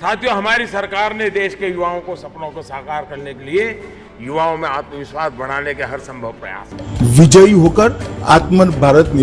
साथियों, हमारी सरकार ने देश के युवाओं को सपनों को साकार करने के लिए युवाओं में आत्मविश्वास बढ़ाने के हर संभव प्रयास विजयी होकर आत्मनिर्भर भारत के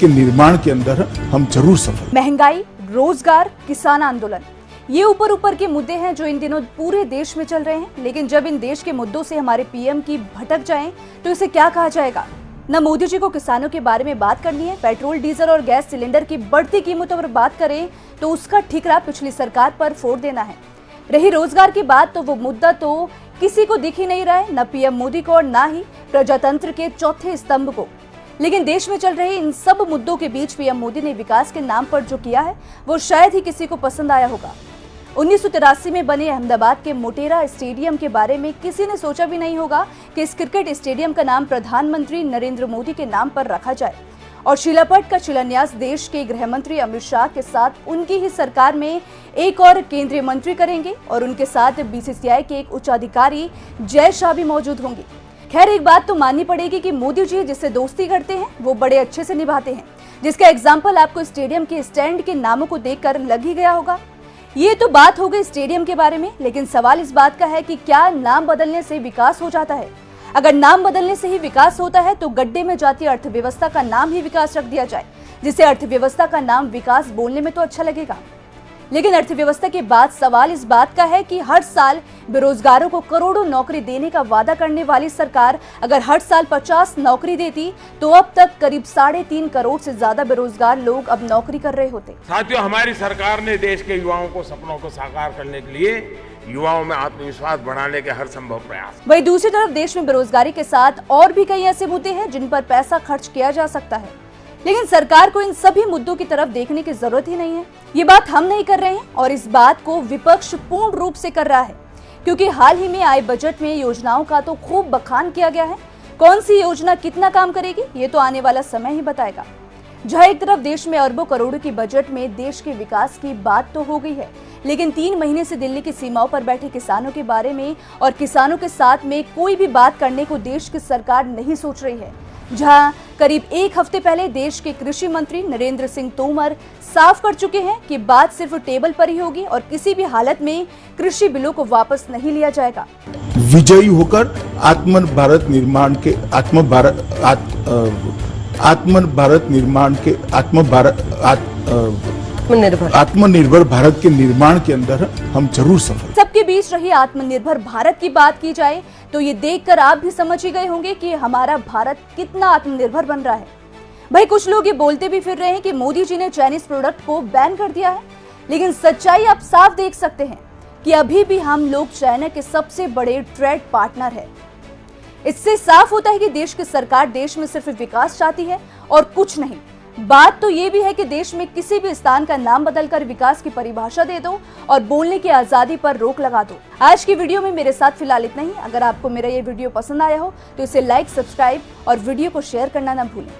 निर्माण के अंदर हम जरूर सफल। महंगाई, रोजगार, किसान आंदोलन, ये ऊपर ऊपर के मुद्दे हैं जो इन दिनों पूरे देश में चल रहे हैं। लेकिन जब इन देश के मुद्दों से हमारे पीएम की भटक जाएं, तो इसे क्या कहा जाएगा? न मोदी जी को किसानों के बारे में बात करनी है, पेट्रोल, डीजल और गैस सिलेंडर की बढ़ती कीमतों पर बात करें तो उसका ठिकरा पिछली सरकार पर फोड़ देना है। रही रोजगार की बात, तो वो मुद्दा तो किसी को दिख ही नहीं रहा है, न पीएम मोदी को और न ही प्रजातंत्र के चौथे स्तंभ को। लेकिन देश में चल रहे इन सब मुद्दों के बीच पीएम मोदी ने विकास के नाम पर जो किया है वो शायद ही किसी को पसंद आया होगा। 1983 में बने अहमदाबाद के मोटेरा स्टेडियम के बारे में किसी ने सोचा भी नहीं होगा कि इस क्रिकेट स्टेडियम का नाम प्रधानमंत्री नरेंद्र मोदी के नाम पर रखा जाए और शिलापट का शिलान्यास देश के गृह मंत्री अमित शाह के साथ उनकी ही सरकार में एक और केंद्रीय मंत्री करेंगे और उनके साथ बीसीसीआई के एक उच्च अधिकारी जय शाह भी मौजूद होंगे। खैर, एक बात तो माननी पड़ेगी कि मोदी जी जिससे दोस्ती करते हैं वो बड़े अच्छे से निभाते हैं, जिसका एग्जाम्पल आपको स्टेडियम के स्टैंड के नामों को देखकर लग ही गया होगा। ये तो बात हो गई स्टेडियम के बारे में, लेकिन सवाल इस बात का है कि क्या नाम बदलने से विकास हो जाता है? अगर नाम बदलने से ही विकास होता है तो गड्ढे में जाती अर्थव्यवस्था का नाम ही विकास रख दिया जाए, जिससे अर्थव्यवस्था का नाम विकास बोलने में तो अच्छा लगेगा। लेकिन अर्थव्यवस्था के बाद सवाल इस बात का है कि हर साल बेरोजगारों को करोड़ों नौकरी देने का वादा करने वाली सरकार अगर हर साल 50 नौकरी देती तो अब तक करीब 3.5 करोड़ से ज्यादा बेरोजगार लोग अब नौकरी कर रहे होते। साथियों, हमारी सरकार ने देश के युवाओं को सपनों को साकार करने के लिए युवाओं में आत्मविश्वास बढ़ाने के हर संभव प्रयास। वहीं दूसरी तरफ देश में बेरोजगारी के साथ और भी कई ऐसे मुद्दे हैं जिन पर पैसा खर्च किया जा सकता है, लेकिन सरकार को इन सभी मुद्दों की तरफ देखने की जरूरत ही नहीं है। ये बात हम नहीं कर रहे हैं और इस बात को विपक्ष पूर्ण रूप से कर रहा है, क्योंकि हाल ही में आए बजट में योजनाओं का तो खूब बखान किया गया है। कौन सी योजना कितना काम करेगी ये तो आने वाला समय ही बताएगा। जहां एक तरफ देश में अरबों करोड़ों की बजट में देश के विकास की बात तो हो गई है, लेकिन 3 महीने से दिल्ली की सीमाओं पर बैठे किसानों के बारे में और किसानों के साथ में कोई भी बात करने को देश की सरकार नहीं सोच रही है। जहां करीब एक हफ्ते पहले देश के कृषि मंत्री नरेंद्र सिंह तोमर साफ कर चुके हैं कि बात सिर्फ टेबल पर ही होगी और किसी भी हालत में कृषि बिलों को वापस नहीं लिया जाएगा। विजयी होकर आत्मनिर्भर भारत के निर्माण के अंदर हम जरूर सफल। सबके बीच रही आत्मनिर्भर भारत की बात की जाए तो ये देखकर आप भी समझ ही गए होंगे कि हमारा भारत कितना आत्मनिर्भर बन रहा है। भाई, कुछ लोग ये बोलते भी फिर रहे हैं कि मोदी जी ने चाइनीज प्रोडक्ट को बैन कर दिया है, लेकिन सच्चाई आप साफ देख सकते हैं कि अभी भी हम लोग चाइना के सबसे बड़े ट्रेड पार्टनर है। इससे साफ होता है कि देश की सरकार देश में सिर्फ विकास चाहती है और कुछ नहीं। बात तो ये भी है कि देश में किसी भी स्थान का नाम बदलकर विकास की परिभाषा दे दो और बोलने की आजादी पर रोक लगा दो। आज की वीडियो में मेरे साथ फिलहाल इतना ही। अगर आपको मेरा ये वीडियो पसंद आया हो तो इसे लाइक, सब्सक्राइब और वीडियो को शेयर करना ना भूलें।